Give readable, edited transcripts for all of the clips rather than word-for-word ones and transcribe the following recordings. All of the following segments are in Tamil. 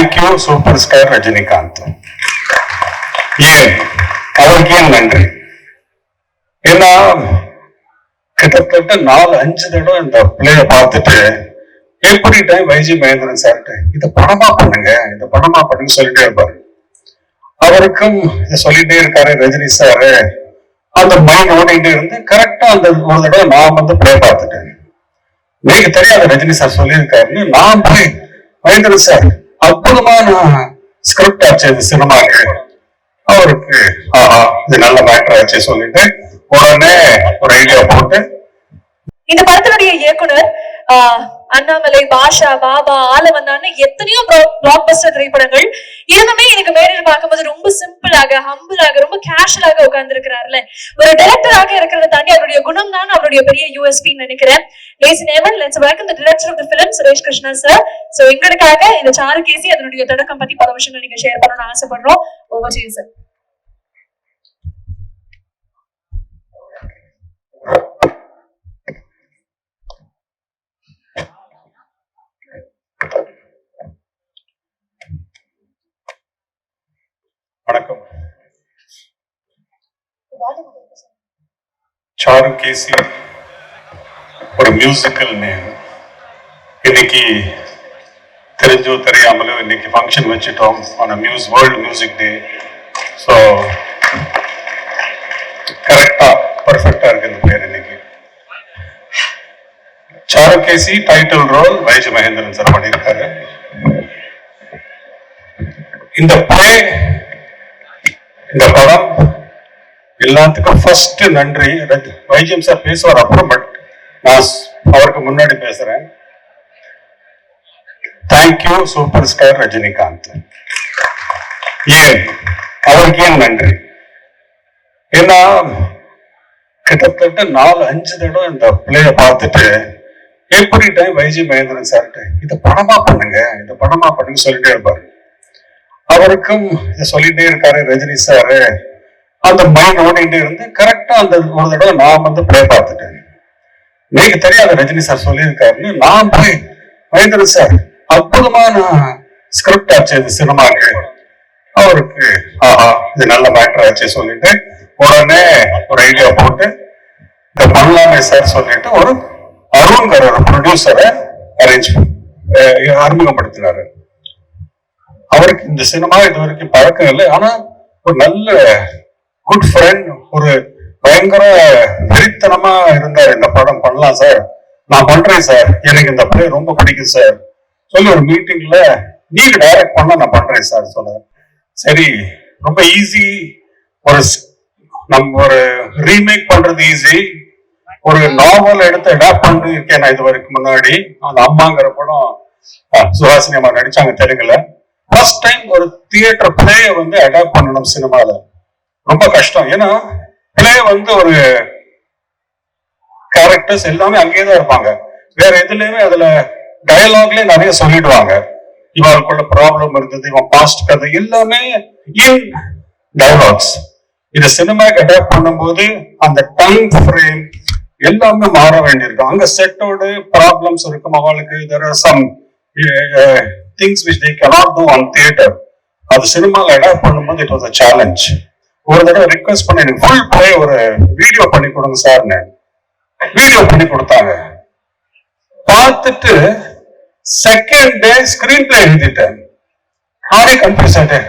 Thank you super star Rajinikanth. ஏன் அவருக்கு ஏன் நன்றி? ஏன்னா கிட்டத்தட்ட 4-5 தடவை இந்த பிள்ளைய பார்த்துட்டு எப்படி டைம் வைஜி மகேந்திரன் சார்ட்டு இதை படமா பண்ணுங்க, இதை படமா பண்ணுங்க சொல்லிட்டே இருப்பாரு. அவருக்கும் இதை சொல்லிட்டே இருக்காரு ரஜினி சாரு. அந்த மைண்ட் ஓடிட்டே இருந்து கரெக்டா அந்த ஒரு தடவை நான் வந்து பிளே பார்த்துட்டேன். நீங்க தெரியாத ரஜினி சார் சொல்லியிருக்காருன்னு நான் போய் மகேந்திரன் சார் அற்புதமா நான் ஸ்கிரிப்ட் ஆச்சு இது சினிமாக்கு, அவருக்கு இது நல்ல மேட்டர் ஆச்சு சொல்லிட்டு உடனே ஒரு ஐடியா போட்டு இந்த படத்தினுடைய இயக்குனர் அண்ணாமலை, பாஷா, பாபா, ஆலவந்தான்னு எத்தனையோ பிளாக் பஸ்டர் திரைப்படங்கள். இதுவுமே எனக்கு மேடையில் பார்க்கும்போது ரொம்ப சிம்பிளாக, ஹம்பிளாக, ரொம்ப கேஷுவலாக உட்கார்ந்து இருக்கிறாருல. ஒரு டைரக்டராக இருக்கிறத தாண்டி அவருடைய குணம் தான் அவருடைய பெரிய யூஎஸ்பி நினைக்கிறேன். Let's welcome the director of the film, Suresh Krishna sir. So எங்களுக்காக இந்த சாருகேசி அதனுடைய தொடக்கம் பத்தி பல விஷயங்கள் நீங்க ஷேர் பண்ணணும்னு ஆசைப்படுறோம். Over to you sir. வணக்கம். சாருகேசி ஒரு மியூசிக்கல் நேம். இன்னைக்கு தெரிஞ்சோ தெரியாமலோ இன்னைக்கு ஃபங்க்ஷன் வச்சுட்டோம் ஆன வேர்ல்ட் மியூசிக் டே. ஸோ கரெக்டா பர்ஃபெக்டா இருக்கு இந்த பேர். இன்னைக்கு Charukesi title role Y G Mahendran sir பண்ணியிருக்காரு. இந்த பிளே, இந்த படம் எல்லாத்துக்கும் ஃபர்ஸ்ட் நன்றி. வைஜிஎம் சார் பேசுவார் அப்புறம், பட் நான் அவருக்கு முன்னாடி பேசுறேன். Thank you super star Rajinikanth. ஏன் அவருக்கு ஏன் நன்றி? ஏன்னா கிட்டத்தட்ட 4-5 தடவை இந்த பிள்ளைய பார்த்துட்டு எப்படி டைம் வைஜி மகேந்திரன் சார்ட்டு இதை படமா பண்ணுங்க, இதை படமா பண்ணுங்க சொல்லிட்டே இருப்பாரு. அவருக்கும் இதை சொல்லிட்டே இருக்காரு ரஜினி சாரு. அந்த மைண்ட் ஓடிட்டே இருந்து கரெக்டா அந்த ஒரு தடவை நான் வந்து பிளே பார்த்துட்டேன். நீங்க தெரியாத ரஜினி சார் சொல்லியிருக்காருன்னு நான் போய் மகேந்திரன் சார் அற்புதமா நான் ஸ்கிரிப்ட் ஆச்சு இது சினிமாக்கு, அவருக்கு இது நல்ல மேட்டர் ஆச்சு சொல்லிட்டு உடனே ஒரு ஐடியா போட்டு இதை பண்ணலாமே சார் சொல்லிட்டு ஒரு அருண்கர் ஒரு ப்ரொடியூசரை அறிமுகப்படுத்தினாரு. அவருக்கு இந்த சினிமா இது வரைக்கும் பழக்கம் இல்லை, ஆனா ஒரு நல்ல குட் ஃப்ரெண்ட், ஒரு பயங்கர வெறித்தனமா இருந்தார். இந்த படம் பண்ணலாம் சார், நான் பண்றேன் சார், எனக்கு இந்த பிள்ளை ரொம்ப பிடிக்கும் சார் சொல்லி ஒரு மீட்டிங்ல நீங்க டைரக்ட் பண்ண நான் பண்றேன் சார் சொல்ல. சரி, ரொம்ப ஈஸி. நம்ம ஒரு ரீமேக் பண்றது ஈஸி, ஒரு நாவல் எடுத்து அடாப்ட் பண்ணிருக்கேன் நான் இது வரைக்கும் முன்னாடி. அந்த அம்மாங்கிற படம் சுஹாசினி அம்மா நடிச்சாங்க தெலுங்குல. ஃபர்ஸ்ட் டைம் ஒரு தியேட்டர் பிளேய வந்து அடாப்ட் பண்ணணும் சினிமால, ரொம்ப கஷ்டம். ஏன்னா பிளே வந்து ஒரு கேரக்டர்ஸ் எல்லாமே அங்கேயேதான் இருப்பாங்க, வேற எதுலயுமே அதுல டயலாக்லயே நிறைய சொல்லிடுவாங்க. இவருக்குள்ள ப்ராப்ளம் இருந்தது, இவன் பாஸ்ட் கதை எல்லாமே இன் டயலாக்ஸ். இந்த சினிமாக்கு அடாப்ட் பண்ணும்போது அந்த டைம் ஃப்ரேம் எல்லாமே மாற வேண்டியிருக்கும். அங்க செட்டோட ப்ராப்ளம்ஸ் இருக்கும் அவளுக்கு. there are some things which they cannot do on theater. அது சினிமால அடாப்ட் பண்ணும்போது it was a challenge. ஒரு தடவை ரிக்வெஸ்ட் பண்ணி எனக்கு ஃபுல் பிளே ஒரு வீடியோ பண்ணி கொடுங்க சார்னு வீடியோ பண்ணி கொடுத்தாங்க. பார்த்துட்டு செகண்ட் டே ஸ்கிரீன் பிளே எழுதிட்டேன். நானே கன்ஃபியூஸ் ஆயிட்டேன்,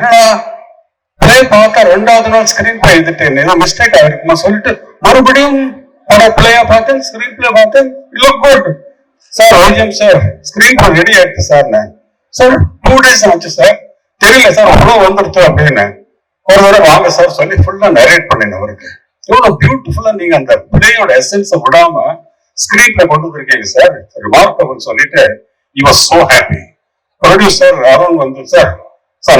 பிளே பார்க்க 2வது நாள் ஸ்கிரீன் பிளே எழுதிட்டேன், ஏதோ மிஸ்டேக் ஆயிருக்குமா சொல்லிட்டு மறுபடியும் பிளேயா பார்த்தேன், ஸ்கிரீன் பிளே பார்த்தேன், look good sir. YGM sir screen play ready ஆயிடுச்சு சார். சார் 2 days ஆச்சு சார், தெரியல சார் அவ்வளவு வந்துருச்சு அப்படின்னு. ஒரு தடவை வாங்க சார் சொல்லி ஃபுல்லா நரேட் பண்ணேன் அவருக்கு. எவ்வளவு பியூட்டிஃபுல்லா நீங்க அந்த பிளேயோட எசன்ஸை விடாம ஸ்கிரீன்ல கொண்டு வந்திருக்கீங்க சார், ரிமார்க்கபிள் சொல்லிட்டு he was so happy. Producer Arun வந்து சார்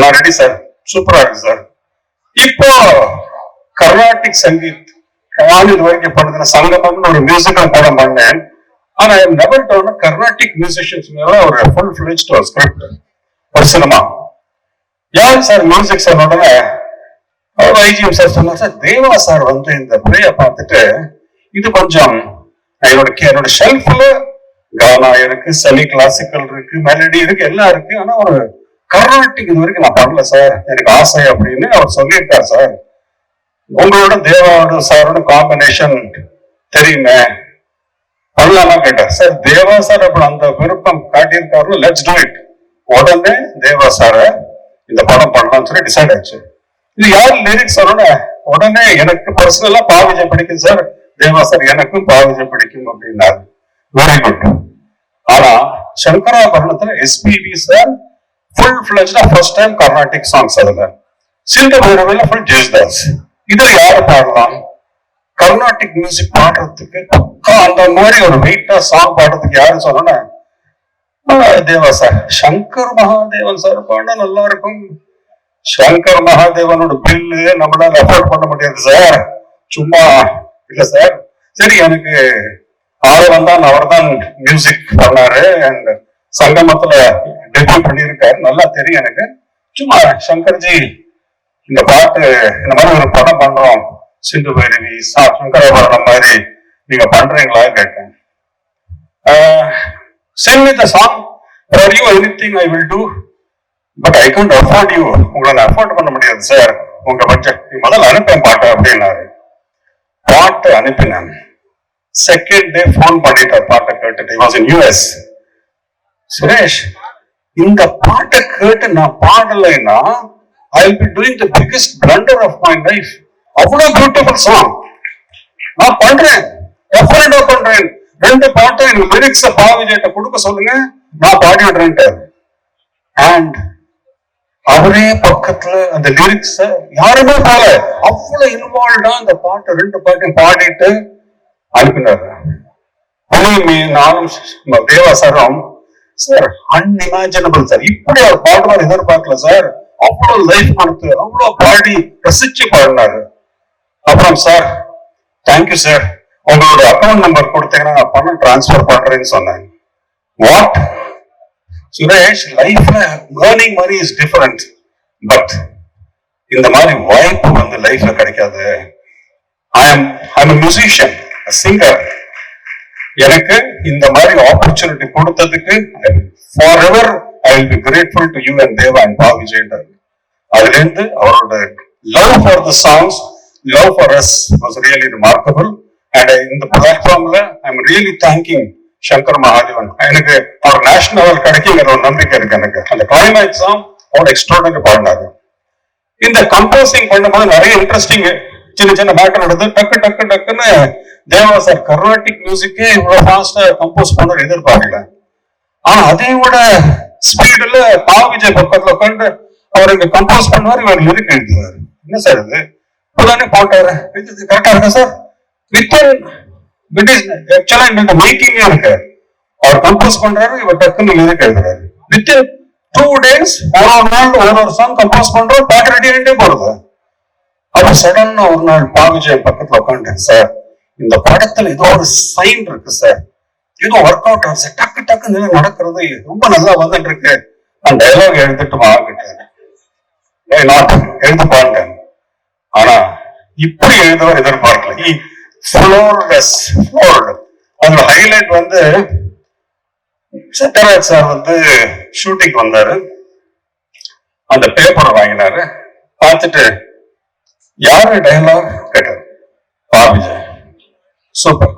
நான் ரெடி சார், சூப்பரா இருக்கு சார். இப்போ கர்நாடிக் சங்கீத் இது வரைக்கும் பண்ணுதுன்னா சங்கமம்னு ஒரு மியூசிக்கல் படம் பண்ணேன். ஆனா நெவர் டவுன் கர்நாடிக் மியூசிஷியன்ஸ் மேல ஒரு ஃபுல் ஃபிளெஜ்ட் ஒரு ஸ்கிரிப்ட், ஒரு சினிமா. யார் சார் மியூசிக் சார்? உடனே வைஜிஎம் சார் சொன்னார், சார் தேவா சார் வந்து இந்த பிளேய பார்த்துட்டு இது கொஞ்சம் என்னோட ஷெல்ஃப்ல கானா இருக்கு, செமி கிளாசிக்கல் இருக்கு, மெலடி இருக்கு, எல்லாம் இருக்கு, ஆனா ஒரு கர்நாடிக் இது வரைக்கும் நான் பண்ணல சார், எனக்கு ஆசை அப்படின்னு அவர் சொல்லியிருக்கார் சார். உங்களோட தேவாவோட சாரோட காம்பினேஷன் தெரியுமே, பண்ணலாமா கேட்டார். சார் தேவா சார் அப்படி அந்த விருப்பம் காட்டியிருக்காரு, லெட்ஸ் டூ இட். உடனே தேவா சார இந்த படம் பண்ணலாம்னு சொல்லி டிசைட் ஆயிடுச்சு. இது யார் லிரிக்ஸ் சொல்லணும்னா உடனே எனக்கு பர்சனலா பாவிஜை பிடிக்கும் சார், தேவா சார் எனக்கும் பாவிஜை பிடிக்கும் அப்படின்னாரு. Very good. ஆனா சங்கராபரணத்துல எஸ்பிபி சார் ஃபுல் ஃபிளஜ்டா ஃபர்ஸ்ட் டைம் கர்நாடிக் சாங்ஸ். அதுல சிந்த பைரவில ஃபுல் ஜேசுதாஸ். இதுல யாரு பாடலாம்? கர்நாடிக் மியூசிக் பாடுறதுக்கு பக்கா அந்த மாதிரி ஒரு வெயிட்டா சாங் பாடுறதுக்கு யாரு சொன்னா தேவா சார். சங்கர் மகாதேவன் சார் பாடினா நல்லா இருக்கும். சங்கர் மகாதேவனோட பில்லு நம்மளால அஃபோர்ட் பண்ண முடியாது சார், சும்மா இல்ல சார். சரி, எனக்கு ஆதவன் தான், அவர் தான் மியூசிக் பண்ணாரு அண்ட் சங்கமத்துல டெபியூ பண்ணியிருக்காரு, நல்லா தெரியும் எனக்கு. சும்மா சங்கர்ஜி இந்த பாட்டு இந்த மாதிரி ஒரு படம் பண்றோம், சிந்து பைரவி சங்கராபரணம் மாதிரி, நீங்க பண்றீங்களா கேட்டேன். Send me the song, for you anything I will do, but I can't afford you. உங்களை அஃபோர்ட் பண்ண முடியாது சார், உங்க பட்ஜெட். முதல்ல அனுப்பேன் பாட்டு அப்படின்னாரு. பாட்டு அனுப்பினேன். செகண்ட் டே போன் பண்ணிட்டார் பாட்டை கேட்டுட்டு. Was in US. சுரேஷ், இந்த பாட்டை கேட்டு நான் பாடலைன்னா I will be doing the biggest blunder of my life. அவ்வளவு பியூட்டிஃபுல் சாங் நான் பண்றேன், டெஃபினட்டா பண்றேன். ரெண்டு பாட்டும் எனக்கு லிரிக்ஸ் பாவிஜேட்ட கொடுக்க சொல்லுங்க, நான் பாடி விடுறேன்ட்டு. அண்ட் அவரே பக்கத்துல அந்த லிரிக்ஸ் யாருமே போல அவ்வளவு இன்வால்வ்டா அந்த பாட்டு ரெண்டு பாட்டையும் பாடிட்டு அனுப்பினாரு. நானும் தேவா சாரும் சார் அன்இமேஜினபிள் சார், இப்படி அவர் பாடுவார் எதிர்பார்க்கல சார். அவ்வளவு லைஃப் கொடுத்து அவ்வளவு பாடி ரசிச்சு பாடினாரு. அப்புறம் சார் தேங்க்யூ சார், உங்களோட அக்கௌண்ட் நம்பர் கொடுத்தீங்கன்னா நான் பணம் டிரான்ஸ்பர் பண்றேன்னு சொன்னேன். வாட் சுரேஷ், லைஃப்ல earning money is different, but இந்த மாதிரி வாய்ப்பு வந்து லைஃப்ல கிடைக்காது. I am musician, singer. எனக்கு இந்த மாதிரி ஆப்பர்ச்சுனிட்டி கொடுத்ததுக்கு forever I will be grateful to you and Deva and Bhavi Jayendra. அதுல இருந்து அவரோட love for the songs, love for us was really remarkable. And இந்த பிளாட்ஃபார்ம்ல I am really thanking Shankar Mahadevan. எனக்கு அவர் நேஷனல் அவார்ட் கிடைக்குங்கிற ஒரு நம்பிக்கை இருக்கு எனக்கு. அந்த கிளைமேக்ஸ் எக்ஸாம் அவரோட எக்ஸ்ட்ராடனரி பாடினாரு. இந்த கம்போசிங் பண்ணும்போது நிறைய இன்ட்ரெஸ்டிங் சின்ன சின்ன மேட்டர் நடந்து டக்கு டக்கு டக்குன்னு தேவா சார் கர்நாடிக் மியூசிக்கே இவ்வளவு ஃபாஸ்டா கம்போஸ் பண்ண எதிர்பார்க்கல. ஆனா அதையோட ஸ்பீடுல பாவிஜய் பக்கத்துல உட்காந்து அவர் இங்க கம்போஸ் பண்ணுவார், இவர் லிரிக் எழுதுவாரு. என்ன சார் இது இப்பதானே பாட்டாரு, இது கரெக்டா இருக்கா சார்? ஆக்சுவலா இந்த மேக்கிங்கே இருக்கு. அவர் கம்போஸ் பண்றாரு, இவர் டக்குன்னு லிரிக் எழுதுறாரு. வித்தின் 2 days ஒரு நாள் ஒரு சாங் கம்போஸ் பண்றோம், பாட்டு ரெடி ஆகிட்டே போறது. அப்ப சடன்னா ஒரு நாள் பாவிஜய் பக்கத்துல உட்காந்துட்டேன். சார் இந்த படத்துல ஏதோ ஒரு சைன் இருக்கு சார், ஏதோ ஒர்க் அவுட் ஆகுது, டக்கு டக்கு நடக்கிறது ரொம்ப நல்லா வந்துட்டு இருக்கு, நான் டைலாக் எழுதிட்டுமா ஆகிட்டேன். எழுத பாருங்க. ஆனா இப்படி எழுதுவார் எதிர்பார்க்கல. அதுல ஹைலைட் வந்து சத்யராஜ் சார் வந்து ஷூட்டிங் வந்தாரு, அந்த பேப்பரை வாங்கினாரு, பார்த்துட்டு யாரு டைலாக் கேட்டாரு, பாவிஜய். சூப்பர்.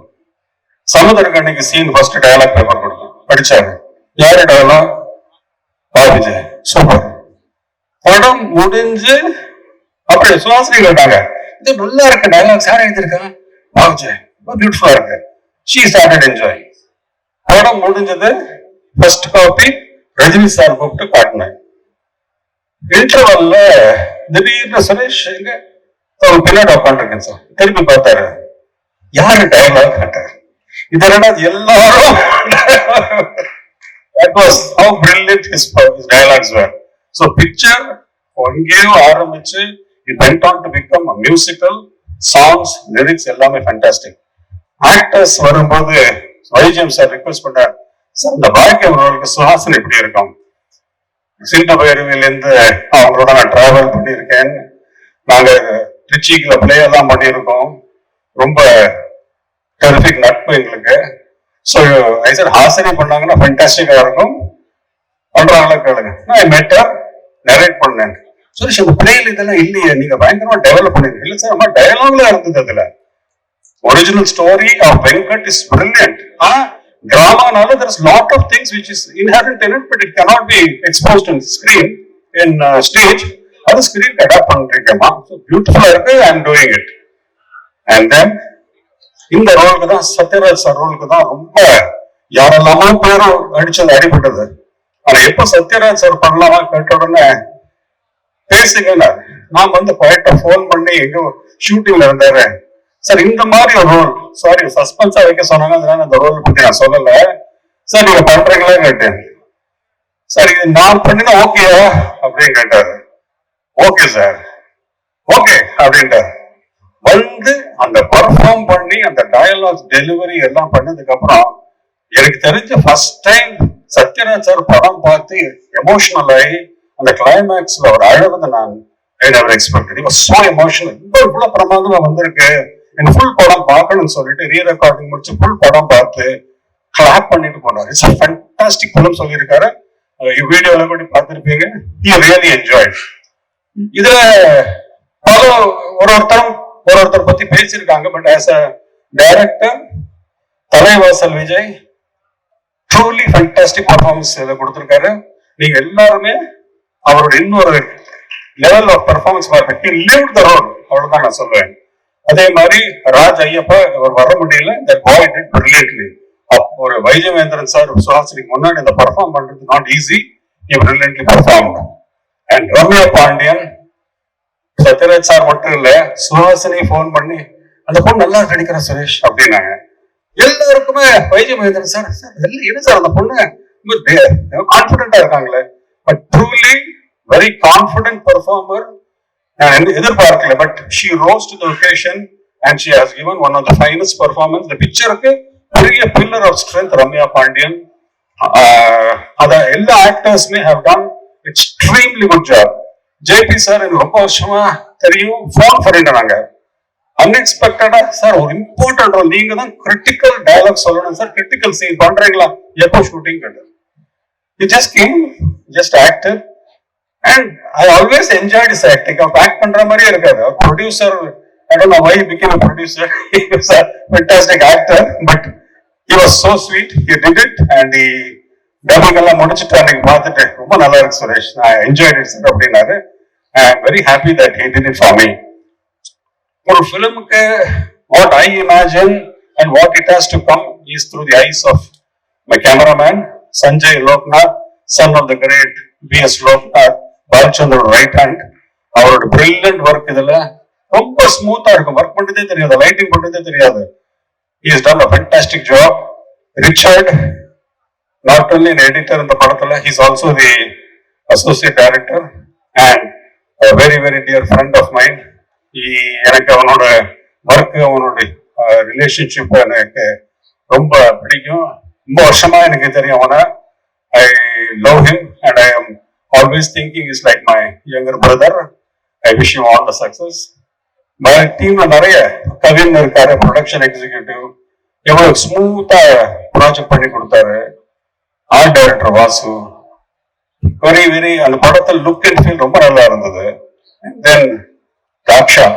சமுதிரக்கண்ணிக்கு சீன் ஃபர்ஸ்ட் டயலாக் பேப்பர் கொடுத்தோம், படிச்சாரு. யாரு டயலாக்? பாவிஜய். சூப்பர். படம் முடிஞ்சு அப்படி சுவாசினி கேட்டாங்க, இது நல்லா இருக்கு டயலாக், யார் எழுதியிருக்காங்க? பாவிஜய். பியூட்டிஃபுல்லா இருக்கு. She started enjoy. படம் முடிஞ்சது, ஃபர்ஸ்ட் காப்பி ரஜினி சார் கூப்பிட்டு காட்டினாங்க. இன்டர்வல்ல திடீர்னு சுரேஷ் எங்க பின்னாடி உட்காந்துருக்கேன் சார், திரும்பி பார்த்தாரு, யாரு டயலாக் கேட்டாரு. இதனால எல்லாரும் that was how brilliant his dialogues were. So picture எங்கேயும் ஆரம்பிச்சு it went on to become a musical, songs, lyrics எல்லாமே fantastic. ஆக்டர்ஸ் வரும்போது வைஜிஎம் சார் ரிக்வெஸ்ட் பண்ணார், சார் இந்த பாக்கியம் அவர்களுக்கு சுஹாசன் எப்படி இருக்கும், சிந்த பைரவில இருந்து அவங்களோட நான் டிராவல் பண்ணியிருக்கேன், நாங்க திருச்சிக்குள்ள பிளே எல்லாம் பண்ணியிருக்கோம், ரொம்ப டெரிஃபிக் நட்பு எங்களுக்கு. ஸோ ஐ சார் ஹாசனி பண்ணாங்கன்னா ஃபேண்டாஸ்டிக்கா இருக்கும், பண்றாங்களா கேளுங்க. நான் மெட்டர் நரேட் பண்ணேன். சுரேஷ் அந்த பிளேல இதெல்லாம் இல்லையே, நீங்க பயங்கரமா டெவலப் பண்ணீங்க. இல்ல சார் அம்மா டயலாக்ல இருந்தது. அதுல original story of Venkat is brilliant. டிராமானால there is lot of things which is inherent in it, but it cannot be exposed in screen in stage. அது ஸ்கிரீன் அடாப்ட் பண்ணிருக்கேமா, பியூட்டிஃபுல்லா இருக்கு, I am doing it. And then இந்த ரோலுக்கு தான், சத்யராஜ் சார் ரோலுக்கு தான் ரொம்ப யாரெல்லாமோ பேரும் அடிச்சது அடிபட்டது. ஆனா எப்ப சத்யராஜ் சார் பண்ணலாமா கேட்ட உடனே பேசுங்க. நான் வந்து குவைட்ட போன் பண்ணி எங்க ஷூட்டிங்ல இருந்தாரு, சார் இந்த மாதிரி ஒரு ரோல், சாரி சஸ்பென்ஸா வைக்க சொன்னாங்க, அதனால இந்த ரோல் பத்தி நான் சொல்லல, சார் நீங்க பண்றீங்களா கேட்டேன். சார் இது நான் பண்ணினா ஓகேயா அப்படின்னு கேட்டாரு. ஓகே சார், ஓகே அப்படின்ட்டார். வந்து அந்த பர்ஃபார்ம் பண்ணி அந்த டயலாக்ஸ் டெலிவரி எல்லாம் பண்ணதுக்கு அப்புறம் எனக்கு தெரிஞ்ச ஃபர்ஸ்ட் டைம் சத்யராஜ் சார் படம் பார்த்து எமோஷனல் ஆகி அந்த கிளைமேக்ஸ்ல ஒரு அழகுதை நான் I never expected. It was so emotional. இவ்வளவு பிரமாதமா வந்திருக்கு, எனக்கு ஃபுல் படம் பார்க்கணும்னு சொல்லிட்டு ரீ ரெக்கார்டிங் முடிச்சு ஃபுல் படம் பார்த்து கிளாப் பண்ணிட்டு போனாரு. இட்ஸ் a fantastic film சொல்லியிருக்காரு. வீடியோல கூட பார்த்திருப்பீங்க. he really enjoyed. இதுல பல ஒருத்தர் பத்தி பேசியிருக்காங்க. But as a director Thalaivasal Vijay truly fantastic performance இதை கொடுத்திருக்காரு. நீங்க எல்லாருமே அவரோட இன்னொரு லெவல் ஆஃப் பெர்ஃபார்மன்ஸ் பார்க்க he lived the role, அவ்வளவுதான் நான் சொல்லுவேன். அதே மாதிரி ராஜ் ஐயப்பா அவர் வர முடியல, the boy did brilliantly. ஒரு வைஜவேந்திரன் சார் சுஹாசினிக்கு முன்னாடி இந்த பெர்ஃபார்ம் பண்றது not easy, he brilliantly performed. And Ramya Pandian, Sathyaraj sir மட்டும் இல்ல, சுஹாசினி போன் பண்ணி அந்த பொண்ணு நல்லா நடிக்கிற சுரேஷ் அப்படின்னாங்க. எல்லாருக்குமே வைஜவேந்திரன் சார், என்ன சார் அந்த பொண்ணு கான்பிடென்டா இருக்காங்களே, but truly very confident performer. நான் எதிர்பார்க்கல, but she rose to the occasion and she has given one of the finest performance. இந்த பிக்சருக்கு பெரிய pillar of strength Ramya Pandian. அத எல்லா ஆக்டர்ஸ்மே have done extremely good job. JP sir எனக்கு ரொம்ப வருஷமா தெரியும், போன் பண்ணிட்டாங்க அன்எக்ஸ்பெக்டடா, சார் ஒரு இம்பார்ட்டன்ட் ரோல், நீங்க தான் கிரிட்டிக்கல் டயலாக் சொல்லணும் சார், கிரிட்டிக்கல் சீன் பண்றீங்களா, எப்போ ஷூட்டிங் கேட்டார். He just came, just acted. And I always enjoyed his acting. Act பண்ற மாதிரியே இருக்காது. Producer, I don't know why he became a producer. He was a fantastic actor, but he was so sweet. He did it and he dubbing எல்லாம் முடிச்சுட்டு அன்னைக்கு பார்த்துட்டு ரொம்ப நல்லா இருக்கு Suresh, I enjoyed it sir அப்படின்னாரு. I am very happy that he did it for me. ஒரு ஃபிலிமுக்கு what I imagine and what it has to come is through the eyes of my cameraman Sanjay Loknath, son of the great B.S. Loknath, பாலச்சந்தரோட ரைட் ஹேண்ட். அவரோட பிரில்லியன்ட் ஒர்க் இதுல ரொம்ப ஸ்மூத்தா இருக்கும், ஒர்க் பண்றதே தெரியாது, லைட்டிங் பண்றதே தெரியாது. He has done a fantastic job. Richard, not only an editor in the படத்துல, he is also the associate director and a very very dear friend of mine. எனக்கு அவனோட ஒர்க், அவனோட ரிலேஷன்ஷிப் எனக்கு ரொம்ப பிடிக்கும். ரொம்ப வருஷமா எனக்கு தெரியும் அவனை. I love him and I am always thinking is like my younger brother. I wish him all the success. My team நிறைய கவின் இருக்காரு, ப்ரொடக்ஷன் எக்ஸிக்யூட்டிவ், எவ்வளவு ஸ்மூத்தா ப்ராஜெக்ட் பண்ணி கொடுத்தாரு. Art director Vasu, very very அந்த படத்தில் லுக் அண்ட் ஃபீல் ரொம்ப நல்லா இருந்தது. தென் தாக்ஷா,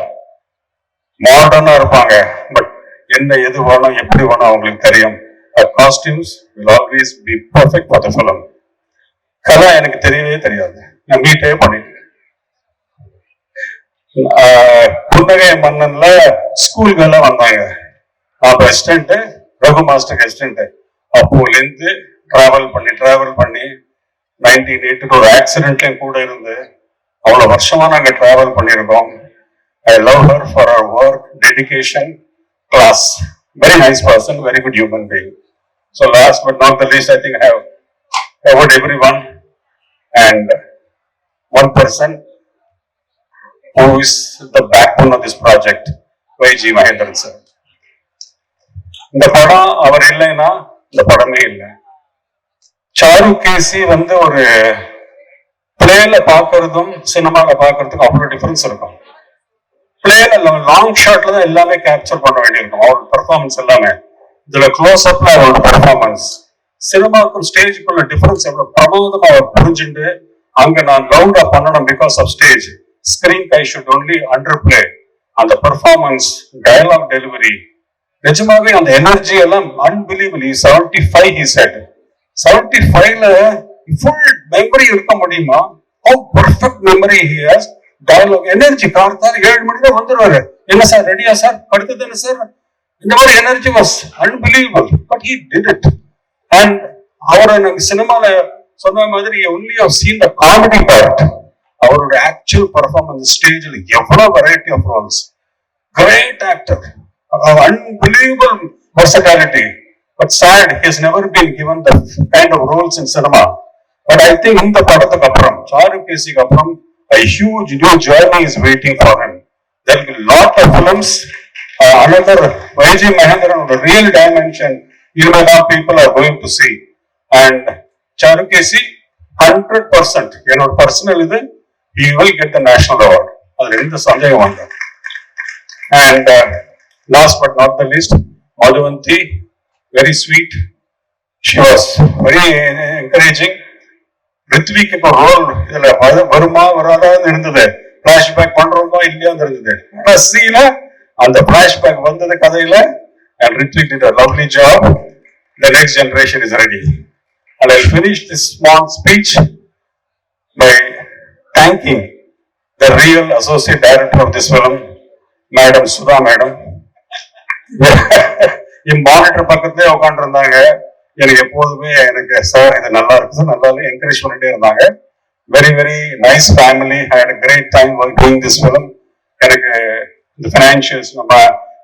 மாடர்னா இருப்பாங்க, பட் என்ன எது வேணும் எப்படி வேணும் அவங்களுக்கு தெரியும். Costumes will always be perfect for the film. கலா எனக்கு தெரியவே தெரியாது, நான் மீட்டே பண்ணிட்டேன். புன்னகை மன்னன்ல ஸ்கூல்கள்லாம் வந்தாங்க, அப்ப அசிஸ்டன்ட் ரகு மாஸ்டர் அசிஸ்டன்ட். அப்போலேருந்து டிராவல் பண்ணி 1982 ஒரு ஆக்சிடென்ட்லயும் கூட இருந்து அவ்வளவு வருஷமா நாங்க டிராவல் பண்ணியிருக்கோம். I love her for her work, dedication, class. Very nice person, very good human being. So last but not the least, I think I have covered everyone. And one person who is the backbone of this project, Y.G. Mahendran sir. இந்த படம் அவர் இல்லைன்னா இந்த படமே இல்லை. சாரு கேசி வந்து ஒரு பிளேல பாக்குறதும் சினிமால பாக்குறதுக்கும் அவ்வளவு டிஃபரன்ஸ் இருக்கும். பிளேல லாங் ஷாட்ல தான் எல்லாமே கேப்சர் பண்ண வேண்டியிருக்கும், அவரோட பெர்ஃபார்மன்ஸ் எல்லாமே. இதுல க்ளோஸ் அப்ல அவரோட பெர்ஃபார்மன்ஸ், சினிமாவுக்கும் ஸ்டேஜுக்குள்ள டிஃபரன்ஸ் எவ்வளவு பிரமாதமா அவர் புரிஞ்சுட்டு அங்க நான் லவுடா பண்ணணும் because of stage. Screen I should only underplay. அந்த பெர்ஃபார்மன்ஸ், டயலாக் டெலிவரி, நிஜமாவே அந்த எனர்ஜி எல்லாம் அன்பிலீவபிள். 75 he said. 75ல ஃபுல் மெமரி இருக்க முடியுமா? How perfect memory he has. Dialogue energy கார்த்தால 7 மணிக்கு வந்துருவாரு. என்ன சார் ரெடியா சார், அடுத்தது என்ன சார், இந்த மாதிரி energy was unbelievable. But he did it. And அவர் எனக்கு சினிமால சொன்ன மாதிரி only have seen the comedy part. அவரோட ஆக்சுவல் பெர்ஃபார்மன்ஸ் ஸ்டேஜில் எவ்வளவு variety of roles. Great actor, unbelievable versatility. But sad, he has never been given the kind of roles in cinema. But I think இந்த படத்துக்கு அப்புறம், சாருகேசிக்கு அப்புறம், a huge new journey is waiting for him. There will be lot of films. Another YG Mahendran, the real dimension, people are going to see. And Charukesi 100% என்னோட பர்சனல் இது, he will get the national award. அதுல எந்த சந்தேகம் வந்தது. And last but not the least, Madhuvanti, very sweet. She was very encouraging. Rithvik இப்போ ரோல் இதுல வருமா வராதான்னு இருந்தது, பிளாஷ்பேக் பண்றோமா இல்லையான்னு இருந்தது. சீல அந்த பிளாஷ்பேக் வந்தது கதையில. And Ritvik did a lovely job. The next generation is ready. And I'll finish this small speech by thanking the real associate director of this film, Madam Sudha Madam. N monitor பக்கத்துலேயே உட்காந்து இருந்தாங்க. எனக்கு எப்போதுமே எனக்கு சார் இது நல்லா இருக்குது நல்லா என்கரேஜ் பண்ணிட்டே இருந்தாங்க. Very very nice family. I had a great time doing this film. எனக்கு இந்த ஃபைனான்சியல்ஸ் நம்ம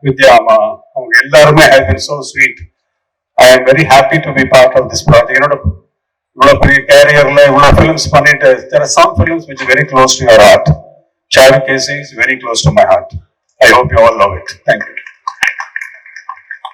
வித்யா அம்மா அவங்க எல்லாருமே have been so sweet. I am very happy to be part of this project. என்னோட இவ்வளவு பெரிய கேரியர்ல இவ்வளவு ஃபிலிம்ஸ் பண்ணிட்டு, there are some films which are very close to your heart. Charu Kesi is very close to my heart. I hope you all love it. Thank you.